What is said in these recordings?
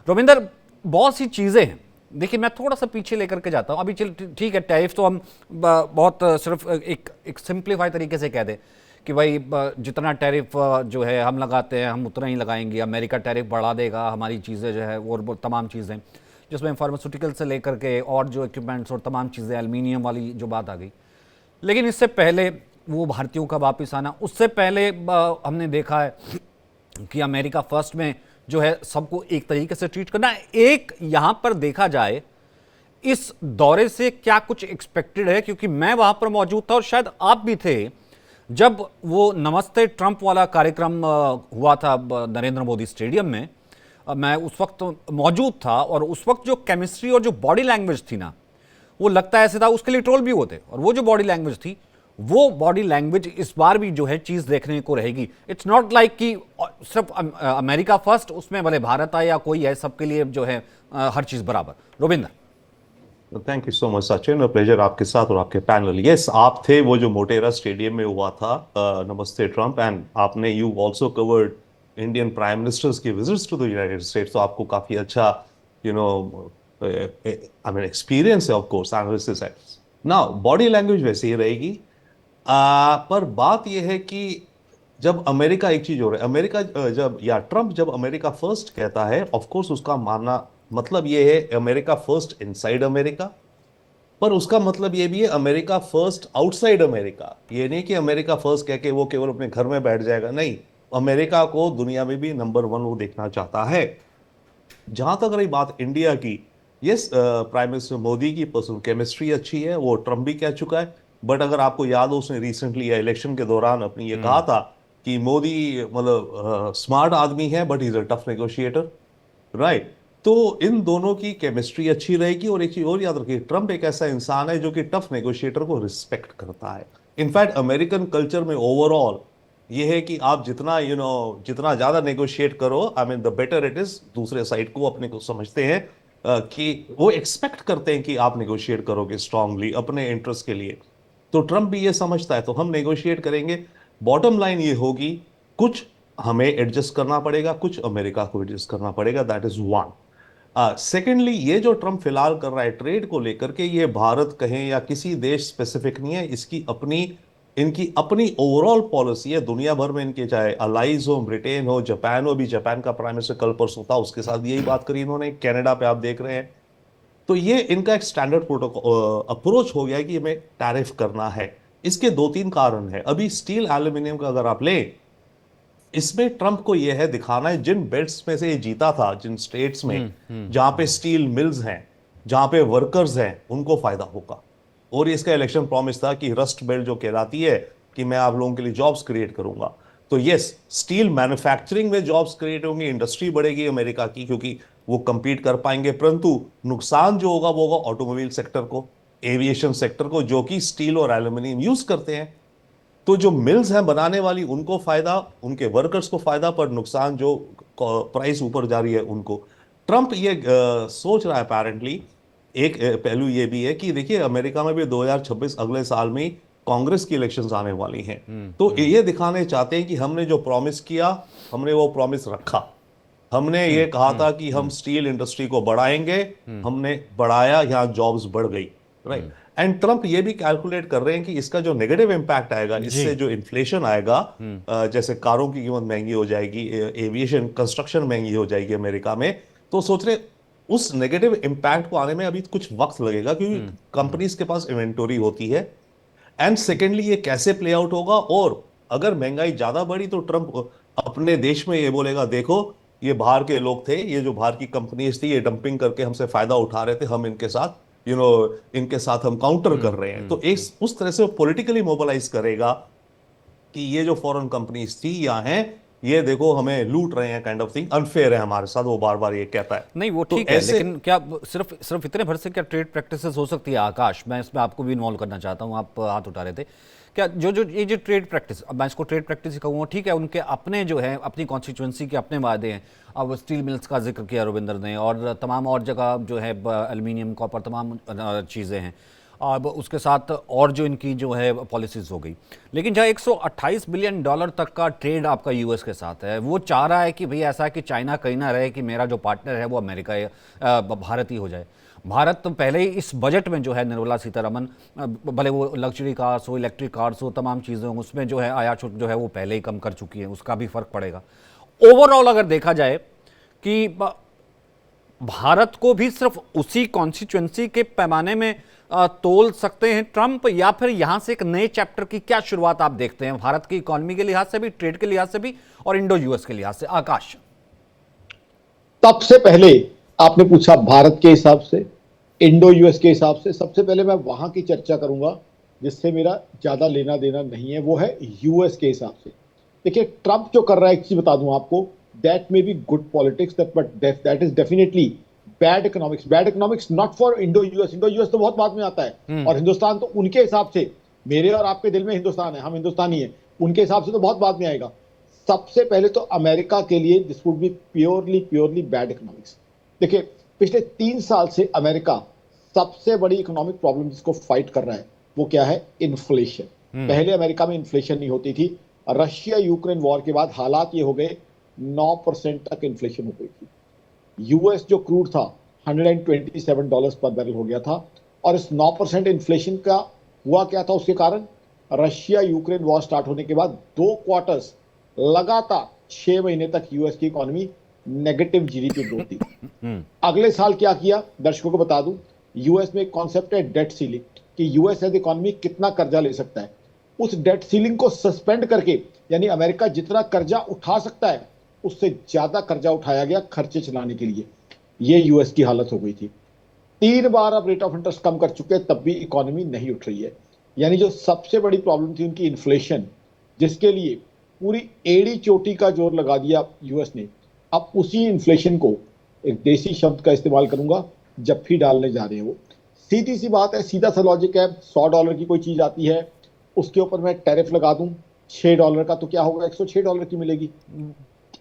रविंदर, बहुत सी चीज़ें हैं। देखिए, मैं थोड़ा सा पीछे लेकर के जाता हूँ। अभी चल ठीक है, टैरिफ तो हम बहुत सिर्फ एक सिंप्लीफाई तरीके से कह दें कि भाई जितना टैरिफ जो है हम लगाते हैं हम उतना ही लगाएंगे, अमेरिका टैरिफ बढ़ा देगा, हमारी चीज़ें जो है और तमाम चीज़ें जिसमें फार्मास्यूटिकल से लेकर के और जो इक्विपमेंट्स और तमाम चीज़ें, एल्युमिनियम वाली जो बात आ गई। लेकिन इससे पहले वो भारतीयों का वापस आना, उससे पहले हमने देखा है कि अमेरिका फर्स्ट में जो है सबको एक तरीके से ट्रीट करना। एक यहां पर देखा जाए इस दौरे से क्या कुछ एक्सपेक्टेड है, क्योंकि मैं वहां पर मौजूद था और शायद आप भी थे जब वो नमस्ते ट्रंप वाला कार्यक्रम हुआ था नरेंद्र मोदी स्टेडियम में। मैं उस वक्त मौजूद था और उस वक्त जो केमिस्ट्री और जो बॉडी लैंग्वेज थी ना, वो लगता ऐसे था, उसके लिए ट्रोल भी होते, और वो जो बॉडी लैंग्वेज थी, वो बॉडी लैंग्वेज इस बार भी जो है चीज देखने को रहेगी। इट्स नॉट लाइक कि सिर्फ अमेरिका फर्स्ट, उसमें भले भारत आए या कोई है, सबके लिए जो है हर चीज बराबर। Robinder, thank you so much Sachin, pleasure आपके साथ और आपके पैनल। यस, आप थे वो जो मोटेरा स्टेडियम में हुआ था नमस्ते ट्रंप, एंड आपने you also covered Indian prime ministers की visits to the United States, तो आपको काफी अच्छा you know I mean experience है, ऑफ कोर्स एनालिसिस है ना। बॉडी लैंग्वेज वैसे ही रहेगी। पर बात यह है कि जब अमेरिका, एक चीज हो रहा है, अमेरिका जब या ट्रंप जब अमेरिका फर्स्ट कहता है, ऑफ कोर्स उसका मानना मतलब यह है अमेरिका फर्स्ट इनसाइड अमेरिका, पर उसका मतलब यह भी है अमेरिका फर्स्ट आउटसाइड अमेरिका। ये नहीं कि अमेरिका फर्स्ट कह के वो केवल अपने घर में बैठ जाएगा, नहीं, अमेरिका को दुनिया में भी नंबर वन वो देखना चाहता है। जहां तक रही बात इंडिया की, यस, प्राइम मिनिस्टर मोदी की पर्सनल केमिस्ट्री अच्छी है, वो ट्रम्प भी कह चुका है। बट अगर आपको याद हो, उसने रिसेंटली इलेक्शन के दौरान अपनी ये कहा था कि मोदी मतलब स्मार्ट आदमी है but is a tough negotiator, right. तो इन दोनों की केमिस्ट्री अच्छी रहेगी। और एक चीज और याद रखिए, ट्रम्प एक ऐसा इंसान है जो कि टफ नेगोशिएटर को रिस्पेक्ट करता है। इनफैक्ट अमेरिकन कल्चर में ओवरऑल ये है कि आप जितना जितना ज्यादा नेगोशिएट करो, I mean the better it is. दूसरे साइड को अपने को समझते हैं कि वो एक्सपेक्ट करते हैं कि आप नेगोशिएट करोगे स्ट्रांगली अपने इंटरेस्ट के लिए। तो ट्रम्प भी ये समझता है, तो हम नेगोशिएट करेंगे। बॉटम लाइन ये होगी, कुछ हमें एडजस्ट करना पड़ेगा, कुछ अमेरिका को एडजस्ट करना पड़ेगा, दैट इज वन। सेकेंडली, ये जो ट्रम्प फिलहाल कर रहा है ट्रेड को लेकर के, ये भारत कहें या किसी देश स्पेसिफिक नहीं है, इसकी अपनी, इनकी अपनी ओवरऑल पॉलिसी है। दुनिया भर में इनके चाहे अलाइज हो, ब्रिटेन हो, जापान हो, भी जापान का प्राइम मिनिस्टर कल परसों था, उसके साथ यही बात करी इन्होंने। कनाडा पे आप देख रहे हैं। तो ये इनका एक स्टैंडर्ड प्रोटोकॉल अप्रोच हो गया है कि हमें टैरिफ करना है। इसके दो तीन कारण है। अभी स्टील एल्यूमिनियम का अगर आप लें, इसमें ट्रंप को यह है दिखाना है, जिन बेल्ट्स में से ये जीता था, जिन स्टेट्स में जहां पे स्टील मिल्स हैं, जहां पे वर्कर्स हैं, उनको फायदा होगा। और इसका इलेक्शन प्रॉमिस था कि रस्ट बेल्ट जो कहलाती है कि मैं आप लोगों के लिए जॉब्स क्रिएट करूंगा। तो यस, स्टील मैन्युफैक्चरिंग में जॉब्स क्रिएट होंगी, इंडस्ट्री बढ़ेगी अमेरिका की, क्योंकि वो कंपीट कर पाएंगे। परंतु नुकसान जो होगा वो होगा ऑटोमोबाइल सेक्टर को, एविएशन सेक्टर को, जो कि स्टील और एल्यूमिनियम यूज करते हैं। तो जो मिल्स हैं बनाने वाली, उनको फायदा, उनके वर्कर्स को फायदा, पर नुकसान जो प्राइस ऊपर जा रही है उनको। ट्रंप ये सोच रहा है अपेरेंटली। एक पहलू ये भी है कि देखिए, अमेरिका में भी 2026 अगले साल में कांग्रेस की इलेक्शंस आने वाली हैं। तो ये दिखाने चाहते हैं कि हमने जो प्रॉमिस किया, हमने वो प्रॉमिस रखा। हमने ये कहा था कि हम स्टील इंडस्ट्री को बढ़ाएंगे, हमने बढ़ाया, यहां जॉब्स बढ़ गई, राइट। एंड ट्रंप ये भी कैलकुलेट कर रहे हैं कि इसका जो नेगेटिव इंपैक्ट आएगा, इससे जो इन्फ्लेशन आएगा, जैसे कारों की कीमत महंगी हो जाएगी, एविएशन कंस्ट्रक्शन महंगी हो जाएगी अमेरिका में, तो सोच रहे उस नेगेटिव इंपैक्ट को आने में अभी कुछ वक्त लगेगा, क्योंकि कंपनीज के पास इन्वेंटोरी होती है। एंड सेकेंडली, ये कैसे प्ले आउट होगा, और अगर महंगाई ज्यादा बढ़ी तो ट्रंप अपने देश में ये बोलेगा, देखो ये बाहर के लोग थे, ये जो बाहर की कंपनीज थी, ये डंपिंग करके हमसे फायदा उठा रहे थे, हम इनके साथ इनके साथ हम काउंटर कर रहे हैं। तो एक उस तरह से वो पॉलिटिकली मोबिलाइज करेगा कि ये जो फॉरेन कंपनीज थी यहाँ हैं, ये देखो हमें लूट रहे हैं, काइंड ऑफ थिंग, अनफेयर है हमारे साथ, वो बार बार ये कहता है। नहीं वो तो ठीक है, लेकिन क्या सिर्फ सिर्फ इतने भर से क्या ट्रेड प्रैक्टिसेस हो सकती है? आकाश, मैं इसमें आपको भी इन्वॉल्व करना चाहता हूँ, आप हाथ उठा रहे थे। क्या जो जो ये जो ट्रेड प्रैक्टिस, अब मैं इसको ट्रेड प्रैक्टिस ही कहूँगा, ठीक है, उनके अपने जो है, अपनी कॉन्स्टिट्यूंसी के अपने वादे हैं। अब स्टील मिल्स का जिक्र किया रविंदर ने, और तमाम और जगह जो है एल्युमिनियम, कॉपर, तमाम चीज़ें हैं। अब उसके साथ और जो इनकी जो है पॉलिसीज हो गई। लेकिन जहाँ 128 बिलियन डॉलर तक का ट्रेड आपका यूएस के साथ है, वो चाह रहा है कि भाई ऐसा कि चाइना कहीं ना रहे कि मेरा जो पार्टनर है वो अमेरिका भारत ही हो जाए। भारत तो पहले ही इस बजट में जो है निर्मला सीतारमन, भले वो लग्जरी कार्स हो, इलेक्ट्रिक कार्स हो, तमाम चीज़ें हों, उसमें जो है आयात शुल्क जो है वो पहले ही कम कर चुकी है, उसका भी फर्क पड़ेगा। ओवरऑल अगर देखा जाए कि भारत को भी सिर्फ उसी कॉन्स्टिट्यूएंसी के पैमाने में तोल सकते हैं ट्रंप, या फिर यहां से एक नए चैप्टर की क्या शुरुआत आप देखते हैं भारत की इकोनॉमी के लिहाज से भी, ट्रेड के लिहाज से भी और इंडो यूएस के लिहाज से? आकाश, सबसे पहले आपने पूछा भारत के हिसाब से, इंडो यूएस के हिसाब से, सबसे पहले मैं वहां की चर्चा करूंगा जिससे मेरा ज्यादा लेना देना नहीं है, वो है यूएस के हिसाब से। देखिए ट्रंप जो कर रहा है, एक चीज बता दूं आपको, that may be good politics but that is definitely bad economics. Bad economics not for Indo US, Indo US तो बहुत बाद में आता है, और हिंदुस्तान तो उनके हिसाब से, मेरे और आपके दिल में हिंदुस्तान है, हम हिंदुस्तानी है, उनके हिसाब से तो बहुत बाद में आएगा। सबसे पहले तो अमेरिका के लिए this would be purely bad economics. देखिए पिछले 3 साल से अमेरिका सबसे बड़ी इकोनॉमिक प्रॉब्लम जिसको फाइट कर रहा है वो क्या है? इन्फ्लेशन। पहले अमेरिका में इन्फ्लेशन नहीं होती थी, रशिया यूक्रेन वॉर के बाद हालात ये हो गए 9% तक इन्फ्लेशन हो गई थी। यूएस जो क्रूड था $127 पर बैरल हो गया था, और इस 9% इन्फ्लेशन का हुआ क्या था? उसके कारण रशिया यूक्रेन वॉर स्टार्ट होने के बाद 2 क्वार्टर्स लगातार 6 महीने तक यूएस की इकोनॉमी नेगेटिव जीडीपी ग्रोथ थी। अगले साल क्या किया दर्शकों को बता दूं, यूएस में एक कॉन्सेप्ट है डेट सीलिंग, कि यूएस एज इकोनॉमी कितना कर्जा ले सकता है। उस डेट सीलिंग को सस्पेंड करके, यानी अमेरिका जितना कर्जा उठा सकता है उससे ज्यादा कर्जा उठाया गया खर्चे चलाने के लिए। ये यूएस की हालत हो गई थी। 3 बार अब रेट ऑफ इंटरेस्ट कम कर चुके हैं, तब भी इकोनॉमी नहीं उठ रही है। यानी जो सबसे बड़ी प्रॉब्लम थी उनकी इन्फ्लेशन, जिसके लिए पूरी एड़ी चोटी का जोर लगा दिया यूएस ने, अब उसी इन्फ्लेशन को, एक देसी शब्द का इस्तेमाल करूंगा, जफ्फी डालने जा रहे हैं वो। सीधी सी बात है, सीधा सा लॉजिक है, $100 की कोई चीज आती है, उसके ऊपर मैं टैरिफ लगा दूं $6 का, तो क्या होगा? $106 की मिलेगी।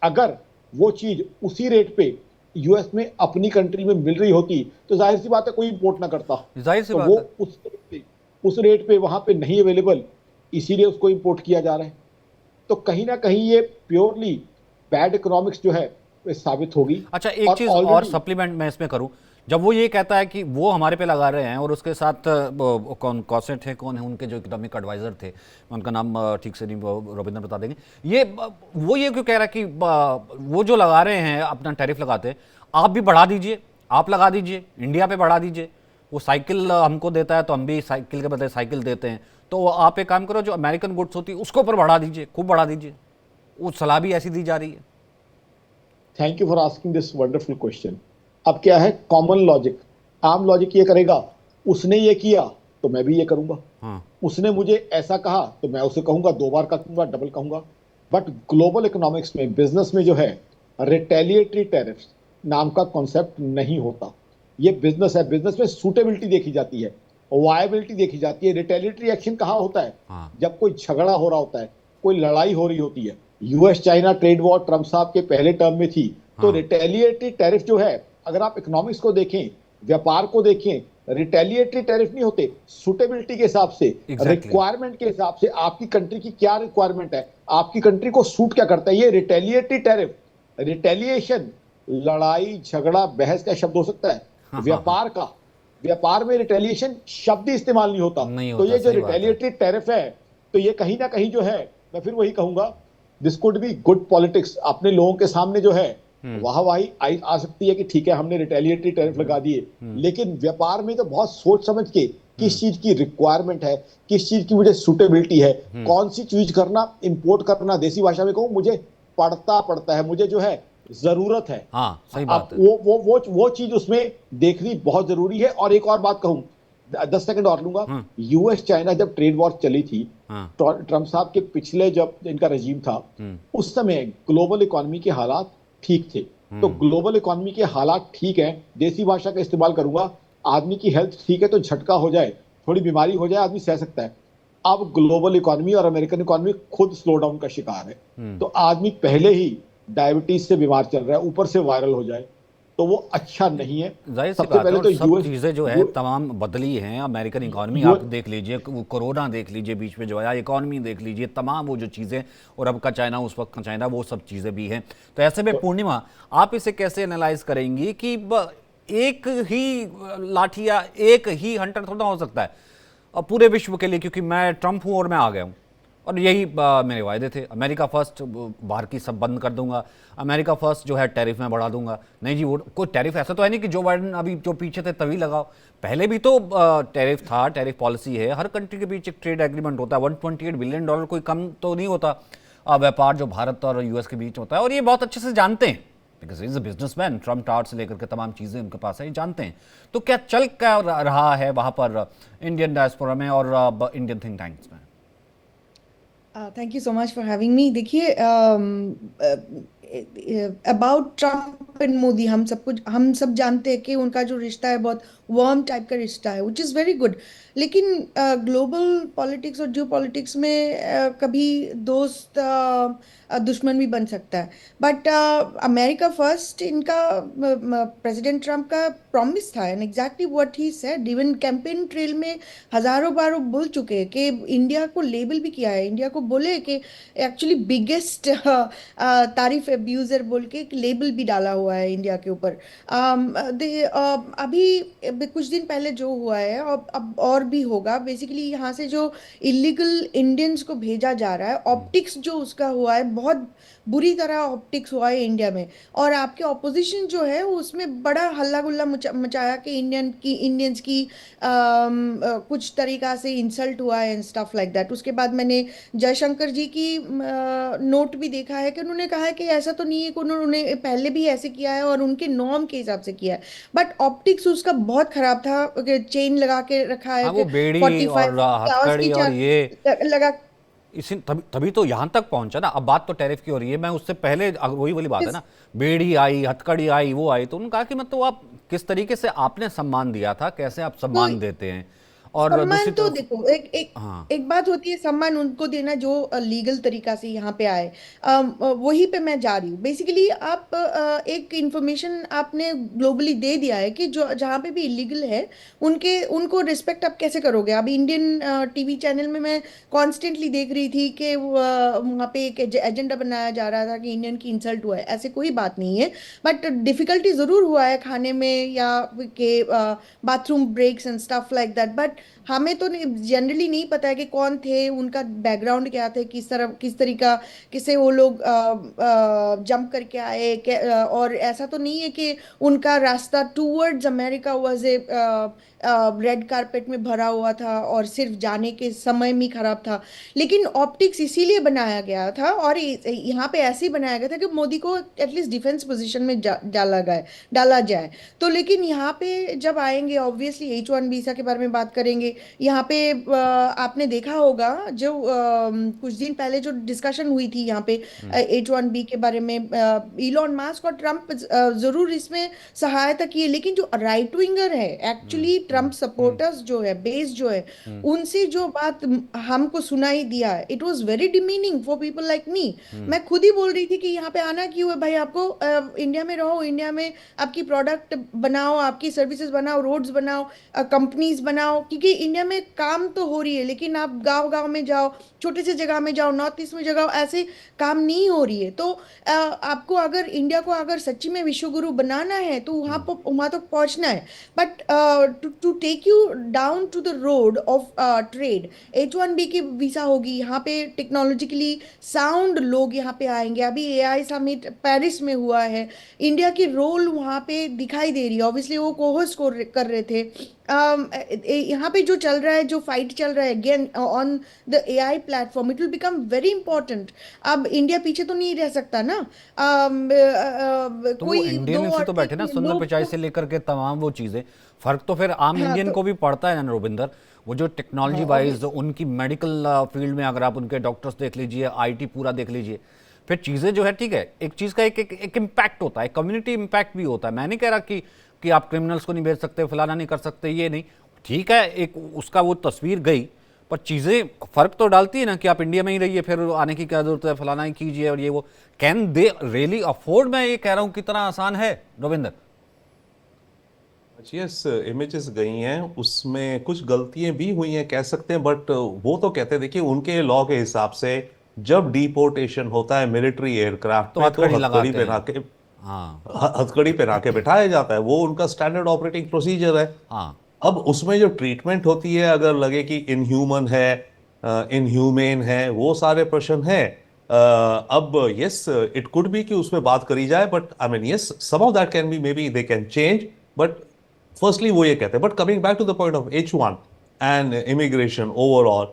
अगर वो चीज उसी रेट पे यूएस में अपनी कंट्री में मिल रही होती तो जाहिर सी बात है कोई इंपोर्ट ना करता, जाहिर सी तो बात वो है। उस रेट पे वहां पे नहीं अवेलेबल, इसीलिए उसको इंपोर्ट किया जा रहा है। तो कहीं ना कहीं ये प्योरली बैड इकोनॉमिक्स जो है साबित होगी। अच्छा, एक चीज और सप्लीमेंट मैं इसमें करूं, जब वो ये कहता है कि वो हमारे पे लगा रहे हैं और उसके साथ कौन कॉसेट है, कौन है उनके जो इकोनॉमिक एडवाइजर थे, उनका नाम ठीक से नहीं, रविंद्र बता देंगे, ये वो ये क्यों कह रहा है कि वो जो लगा रहे हैं अपना टैरिफ लगाते हैं, आप भी बढ़ा दीजिए, आप लगा दीजिए, इंडिया पे बढ़ा दीजिए। वो साइकिल हमको देता है तो हम भी साइकिल के बदले साइकिल देते हैं, तो आप एक काम करो, जो अमेरिकन गुड्स होती है उसके ऊपर बढ़ा दीजिए, खूब बढ़ा दीजिए। वो सलाह भी ऐसी दी जा रही है। Thank you for asking this wonderful question. अब क्या है कॉमन लॉजिक, आम लॉजिक ये करेगा, उसने ये किया तो मैं भी ये करूंगा। हाँ। उसने मुझे ऐसा कहा तो मैं उसे कहूंगा, 2 बार कहूंगा, डबल कहूंगा। बट ग्लोबल इकोनॉमिक्स में, बिजनेस में जो है, रिटेलिएटरी टैरिफ्स नाम का कॉन्सेप्ट नहीं होता। ये बिजनेस है, बिजनेस में सूटेबिलिटी देखी जाती है, वायबिलिटी देखी जाती है। रिटेलिएटरी एक्शन कहाँ होता है? हाँ। जब कोई झगड़ा हो रहा होता है, कोई लड़ाई हो रही होती है। US China trade war Trump साहब के पहले टर्म में थी, तो रिटेलिएटरी टैरिफ जो है, अगर आप इकोनॉमिक्स को देखें, व्यापार को देखें, रिटेलिएटरी टैरिफ नहीं होते, सूटेबिलिटी के हिसाब से, रिक्वायरमेंट के हिसाब से, आपकी कंट्री की क्या रिक्वायरमेंट है, आपकी कंट्री को सूट क्या करता है, ये रिटेलिएटरी टैरिफ। रिटेलिएशन लड़ाई झगड़ा बहस का शब्द हो सकता है, व्यापार का, व्यापार में रिटेलिएशन शब्द ही इस्तेमाल नहीं होता। तो ये जो रिटेलिएटरी टैरिफ है, तो ये कहीं ना कहीं जो है, मैं फिर वही कहूंगा, this could be good politics. अपने लोगों के सामने जो है वाहवाही आ सकती है कि ठीक है हमने रिटेलिएटरी टैरिफ लगा दिए, लेकिन व्यापार में तो बहुत सोच समझ के किस चीज की रिक्वायरमेंट है, किस चीज की मुझे सूटेबिलिटी है, कौन सी चीज करना, इंपोर्ट करना, देसी भाषा में कहूं, मुझे पड़ता है, मुझे जो है जरूरत है। हाँ, सही बात है। वो चीज उसमें देखनी बहुत जरूरी है। और एक और बात कहूं, 10 सेकंड और लूंगा। यूएस चाइना जब ट्रेड वॉर चली थी, ट्रंप साहब के पिछले जब इनका रजीम था, उस समय ग्लोबल इकोनॉमी के हालात ठीक थे। तो ग्लोबल इकोनॉमी के हालात ठीक है, देसी भाषा का इस्तेमाल करूंगा, आदमी की हेल्थ ठीक है तो झटका हो जाए, थोड़ी बीमारी हो जाए, आदमी सह सकता है। अब ग्लोबल इकोनॉमी और अमेरिकन इकोनॉमी खुद स्लो डाउन का शिकार है, तो आदमी पहले ही डायबिटीज से बीमार चल रहा है, ऊपर से वायरल हो जाए, तो वो अच्छा नहीं है। जाहिर सी सबसे बात है, पहले और तो सब यूएस चीज़ें जो है तमाम बदली हैं। अमेरिकन इकॉनमी आप देख लीजिए, कोरोना देख लीजिए, बीच में जो है इकॉनमी देख लीजिए, तमाम वो जो चीज़ें, और अब का चाइना, उस वक्त का चाइना, वो सब चीज़ें भी हैं। तो ऐसे में पूर्णिमा, आप इसे कैसे एनालाइज करेंगी कि एक ही लाठी या एक ही हंटर थोड़ा हो सकता है और पूरे विश्व के लिए, क्योंकि मैं ट्रंप हूँ और मैं आ गया हूँ और यही मेरे वायदे थे, अमेरिका फर्स्ट, बाहर की सब बंद कर दूंगा, अमेरिका फर्स्ट जो है टैरिफ में बढ़ा दूंगा। नहीं जी, वो कोई टैरिफ ऐसा तो है नहीं कि जो बाइडन अभी जो पीछे थे तभी लगाओ, पहले भी तो टैरिफ था, टैरिफ पॉलिसी है। हर कंट्री के बीच एक ट्रेड एग्रीमेंट होता है, $128 बिलियन कोई कम तो नहीं होता व्यापार जो भारत और यूएस के बीच होता है, और ये बहुत अच्छे से जानते हैं, because is a businessman. Trump tower से लेकर के तमाम चीज़ें उनके पास है, ये जानते हैं। तो क्या चल क्या रहा है वहाँ पर इंडियन डायस्पोरा में और इंडियन थिंक टैंक्स में? Thank you so much for having me. देखिए, अबाउट ट्रम्प एंड मोदी, हम सब जानते हैं कि उनका जो रिश्ता है बहुत वार्म टाइप का रिश्ता है, विच इज़ वेरी गुड। लेकिन ग्लोबल पॉलिटिक्स और जियो पॉलिटिक्स में कभी दोस्त दुश्मन भी बन सकता है। बट अमेरिका फर्स्ट इनका प्रेसिडेंट ट्रम्प का प्रॉमिस था, and exactly what he said. Even campaign trail में हजारों बार वो बोल चुके हैं कि इंडिया को लेबल भी किया है, इंडिया को बोले कि एक्चुअली बिगेस्ट तारीफ अब्यूजर बोल के एक लेबल भी डाला हुआ है इंडिया के ऊपर। अभी कुछ दिन पहले जो हुआ है, अब और भी होगा, बेसिकली यहाँ से जो इलीगल इंडियंस को भेजा जा रहा है, ऑप्टिक्स जो उसका हुआ है, बहुत बुरी तरह ऑप्टिक्स हुआ है इंडिया में। और आपके ऑपोजिशन जो है उसमें बड़ा हल्ला गुल्ला मचाया कि इंडियंस की कुछ तरीका से इंसल्ट हुआ है एंड स्टफ लाइक दैट। उसके बाद मैंने जयशंकर जी की नोट भी देखा है कि उन्होंने कहा है कि ऐसा तो नहीं है कि उन्होंने पहले भी ऐसे किया है और उनके नॉर्म के हिसाब से किया है, बट ऑप्टिक्स उसका बहुत खराब था। चेन लगा के रखा है हाँ, कि वो बेड़ी 45 और आवर्स की हथकड़ी और ये लगा। इसी तभी तभी तो यहाँ तक पहुंचा ना। अब बात तो टैरिफ की हो रही है, मैं उससे पहले वही वाली बात है ना, बेड़ी आई, हथकड़ी आई, वो आई, तो उन्होंने कहा कि मतलब आप किस तरीके से आपने सम्मान दिया था, कैसे आप तो सम्मान देते हैं। और सम्मान दूसरी तो तरफ देखो, हाँ, एक बात होती है सम्मान उनको देना जो लीगल तरीका से यहाँ पे आए। वही पे मैं जा रही हूँ। बेसिकली आप एक इंफॉर्मेशन आपने ग्लोबली दे दिया है कि जो जहाँ पे भी इलीगल है उनको रिस्पेक्ट आप कैसे करोगे। अभी इंडियन टीवी चैनल में मैं कॉन्स्टेंटली देख रही थी कि वहाँ पे एक एजेंडा बनाया जा रहा था कि इंडियन की इंसल्ट हुआ है, ऐसे कोई बात नहीं है। बट डिफिकल्टी ज़रूर हुआ है खाने में या के bathroom breaks and stuff like that. But हमें तो जनरली नहीं पता है कि कौन थे, उनका बैकग्राउंड क्या थे, किस तरीका किसे वो लोग जंप करके आए, और ऐसा तो नहीं है कि उनका रास्ता towards America was a red carpet में भरा हुआ था और सिर्फ जाने के समय में खराब था। लेकिन ऑप्टिक्स इसीलिए बनाया गया था और यहाँ पे ऐसे ही बनाया गया था कि मोदी को एटलीस्ट डिफेंस पोजीशन में डाला जाए। तो लेकिन यहाँ पे जब आएंगे, ऑब्वियसली H1 वीसा के बारे में बात करेंगे। यहाँ पे आपने देखा होगा जो कुछ दिन पहले जो डिस्कशन हुई थी यहाँ पे H1B के बारे में, इलॉन मास्क और ट्रम्प जरूर इसमें सहायता की है, लेकिन जो राइट विंगर है एक्चुअली ट्रम्प सपोर्टर्स जो है, बेस जो है, उनसे जो बात हमको सुनाई दिया, it was very demeaning for people like me. मैं खुद ही बोल रही थी कि यहाँ पे आना क्यों है भाई, आपको इंडिया में रहो, इंडिया में आपकी प्रोडक्ट बनाओ, आपकी सर्विसेज बनाओ, रोड्स बनाओ, कंपनीज बनाओ, क्योंकि इंडिया में काम तो हो रही है, लेकिन आप गांव गांव में जाओ, छोटे से जगह में जाओ, नॉर्थ ईस्ट में जगह, ऐसे काम नहीं हो रही है। तो आपको अगर इंडिया को अगर सच्ची में विश्व गुरु बनाना है तो वहां तक पहुंचना है। But to take you down to the road of trade, H1B की वीसा होगी, यहाँ पे टेक्नोलॉजिकली साउंड लोग यहाँ पे आएंगे। अभी AI समिट पेरिस में हुआ है, इंडिया की रोल वहाँ पे दिखाई दे रही है। ऑब्वियसली वो कोहोस्ट कर रहे थे। यहाँ पे जो चल रहा है, जो फाइट चल रहा है again on the AI platform, it will become very important. अब इंडिया पीछे तो नहीं रह सकता ना। तो वो कोई इंडियन दो से और तो बैठे ना, सुंदर लोग पिचाई से लेकर के तमाम वो चीज़ें, फर्क तो फिर आम हाँ इंडियन तो को भी पड़ता है ना रविंदर। वो जो टेक्नोलॉजी हाँ वाइज उनकी मेडिकल फील्ड में अगर आप उनके डॉक्टर्स देख लीजिए, IT पूरा देख लीजिए, फिर चीज़ें जो है ठीक है, एक चीज़ का एक इम्पैक्ट होता है, कम्युनिटी इम्पैक्ट भी होता है। मैं नहीं कह रहा कि आप क्रिमिनल्स को नहीं भेज सकते, फलाना नहीं कर सकते, ये नहीं, ठीक है, एक उसका वो तस्वीर गई, पर चीज़ें फ़र्क तो डालती है ना कि आप इंडिया में ही रहिए, फिर आने की क्या ज़रूरत है, फलाना ही कीजिए और ये वो। कैन दे रियली अफोर्ड, मैं ये कह रहा हूँ कितना आसान है रविंदर? यस, इमेजेस गई हैं, उसमें कुछ गलतियां भी हुई हैं कह सकते हैं, बट वो तो कहते हैं, देखिए उनके लॉ के हिसाब से जब डिपोर्टेशन होता है मिलिट्री एयरक्राफ्ट तो में तो हथकड़ी हथकड़ी लगाते पहना हैं। के हाँ हथकड़ी पहना के बिठाया जाता है, वो उनका स्टैंडर्ड ऑपरेटिंग प्रोसीजर है। हाँ। अब उसमें जो ट्रीटमेंट होती है, अगर लगे कि इनह्यूमन है, इनह्यूमेन है, वो सारे प्रश्न हैं। अब यस, इट कुड बी कि उसमें बात करी जाए, but I mean yes, some of that can be, maybe they can change, but firstly वो ये कहते हैं। But coming back to the point of H1 and immigration overall,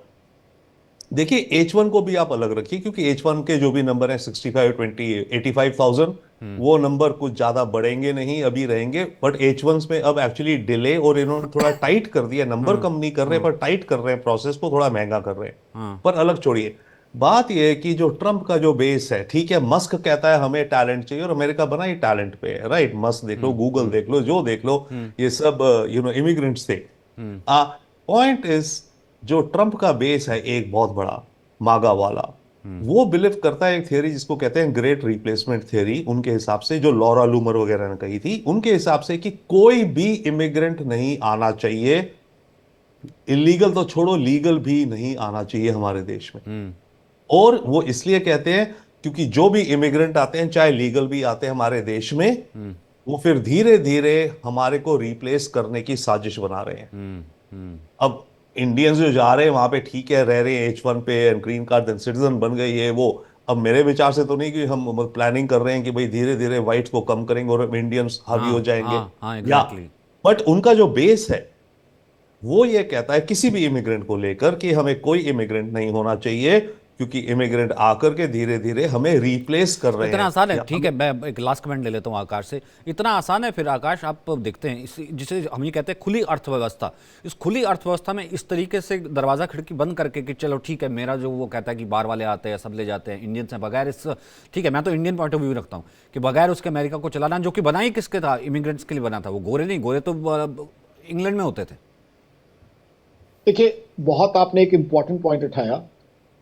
देखिए H1 को भी आप अलग रखिए, क्योंकि H1 के जो भी नंबर हैं 65, 20, 85,000, वो नंबर कुछ ज्यादा बढ़ेंगे नहीं, अभी रहेंगे। बट H1 में अब एक्चुअली डिले, और इन्होंने थोड़ा टाइट कर दिया, नंबर कम नहीं कर रहे पर टाइट कर रहे हैं, प्रोसेस को थोड़ा महंगा कर रहे हैं। पर अलग छोड़िए, बात यह है कि जो ट्रंप का जो बेस है, ठीक है, मस्क कहता है हमें टैलेंट चाहिए, और अमेरिका बना ही टैलेंट पे है, राइट? मस्क देख लो, गूगल देख लो, जो देख लो, ये सब इमिग्रेंट्स थे। पॉइंट इज, जो ट्रंप का बेस है एक बहुत बड़ा मागा वाला, वो बिलीव करता है एक थियरी जिसको कहते हैं ग्रेट रिप्लेसमेंट थियरी, उनके हिसाब से, जो लॉरा लूमर वगैरह ने कही थी, उनके हिसाब से कि कोई भी इमिग्रेंट नहीं आना चाहिए, इलीगल तो छोड़ो, लीगल भी नहीं आना चाहिए हमारे देश में। और वो इसलिए कहते हैं क्योंकि जो भी इमिग्रेंट आते हैं, चाहे लीगल भी आते हैं हमारे देश में, वो फिर धीरे धीरे हमारे को रिप्लेस करने की साजिश बना रहे हैं। अब इंडियंस जो जा रहे हैं वहां पे, ठीक है, रह रहे हैं H1 पे, ग्रीन कार्ड सिटीजन बन गई है वो। अब मेरे विचार से तो नहीं कि हम प्लानिंग कर रहे हैं कि भाई धीरे धीरे व्हाइट्स को कम करेंगे और इंडियंस हावी हो हाँ जाएंगे, हाँ हाँ, या एग्जैक्टली। बट उनका जो बेस है वो ये कहता है किसी भी इमिग्रेंट को लेकर कि हमें कोई इमिग्रेंट नहीं होना चाहिए, क्योंकि इमिग्रेंट आकर के धीरे धीरे हमें रिप्लेस कर रहे इतना हैं। आसान है? या ठीक है, मैं एक लास्ट कमेंट ले लेता हूँ आकाश से। इतना आसान है फिर आकाश? आप देखते हैं जिसे हम ये कहते हैं खुली अर्थव्यवस्था, इस खुली अर्थव्यवस्था में इस तरीके से दरवाज़ा खिड़की बंद करके कि चलो ठीक है, मेरा जो वो कहता है कि बाहर वाले आते हैं, सब ले जाते हैं, इंडियन से बगैर इस, ठीक है, मैं तो इंडियन पॉइंट ऑफ व्यू रखता हूँ कि बगैर उसके अमेरिका को चलाना, जो कि बना ही किसके था? इमिग्रेंट्स के लिए बना था। वो गोरे नहीं, गोरे तो इंग्लैंड में होते थे। देखिए, बहुत आपने एक इंपॉर्टेंट पॉइंट उठाया,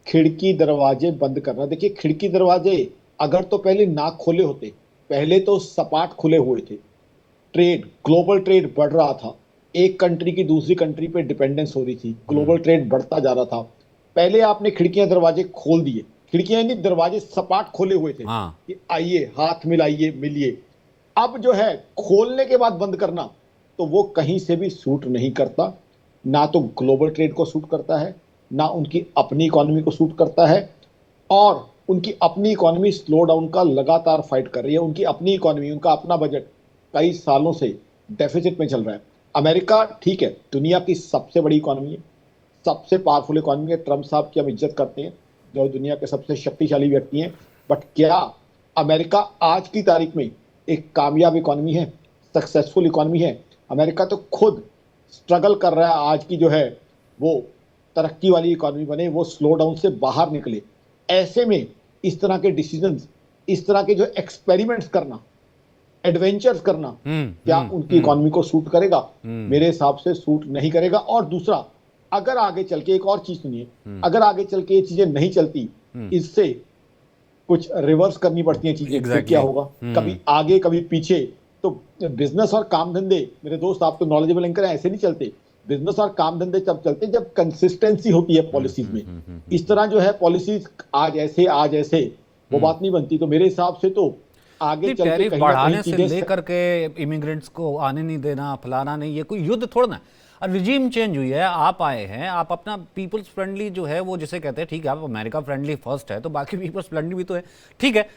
खिड़की दरवाजे बंद करना। देखिए, खिड़की दरवाजे अगर तो पहले ना खोले होते, पहले तो सपाट खुले हुए थे, ट्रेड, ग्लोबल ट्रेड बढ़ रहा था, एक कंट्री की दूसरी कंट्री पे डिपेंडेंस हो रही थी, ग्लोबल ट्रेड बढ़ता जा रहा था। पहले आपने खिड़कियां दरवाजे खोल दिए, खिड़कियां नहीं, दरवाजे सपाट खोले हुए थे हाँ। कि आइए, हाथ मिलाइए, मिलिए। अब जो है खोलने के बाद बंद करना, तो वो कहीं से भी सूट नहीं करता, ना तो ग्लोबल ट्रेड को सूट करता है, ना उनकी अपनी इकोनॉमी को सूट करता है। और उनकी अपनी इकोनॉमी स्लो डाउन का लगातार फाइट कर रही है। उनकी अपनी इकोनॉमी, उनका अपना बजट कई सालों से डेफिसिट में चल रहा है। अमेरिका, ठीक है, दुनिया की सबसे बड़ी इकोनॉमी है, सबसे पावरफुल इकोनॉमी है, ट्रंप साहब की हम इज्जत करते हैं, जो दुनिया के सबसे शक्तिशाली व्यक्ति हैं। बट क्या अमेरिका आज की तारीख में एक कामयाब इकोनॉमी है, सक्सेसफुल इकोनॉमी है? अमेरिका तो खुद स्ट्रगल कर रहा है आज की जो है वो तरक्की वाली इकोनॉमी बने, वो स्लो डाउन से बाहर निकले। ऐसे में इस तरह के डिसीजंस, इस तरह के जो एक्सपेरिमेंट्स करना, एडवेंचर्स करना, क्या उनकी इकोनॉमी को सूट करेगा? मेरे हिसाब से सूट नहीं करेगा। और दूसरा, अगर आगे चल के, एक और चीज सुनिए, अगर आगे चल के ये चीजें नहीं चलती, इससे कुछ रिवर्स करनी पड़ती हैं चीजें, फिर क्या होगा? कभी आगे कभी पीछे। तो बिजनेस और काम धंधे, मेरे दोस्त, आप तो नॉलेजेबल एंकर हैं, ऐसे नहीं चलते। बिजनेस और काम धंधे तब चलते हैं जब कंसिस्टेंसी होती है पॉलिसीज में। इस तरह जो है पॉलिसीज आज ऐसे वो बात नहीं बनती। तो मेरे हिसाब से तो आगे चल के टैरिफ कहीं ना बढ़ाने कहीं से चीजें लेकर के इमिग्रेंट्स को आने नहीं देना, फलाना नहीं, ये कोई युद्ध थोड़ा ना। और रिजीम चेंज हुई है, आप आए हैं, आप अपना पीपल्स फ्रेंडली जो है वो जिसे कहते हैं, ठीक है, आप अमेरिका फ्रेंडली फर्स्ट है तो बाकी पीपल्स फ्रेंडली भी तो है, ठीक है,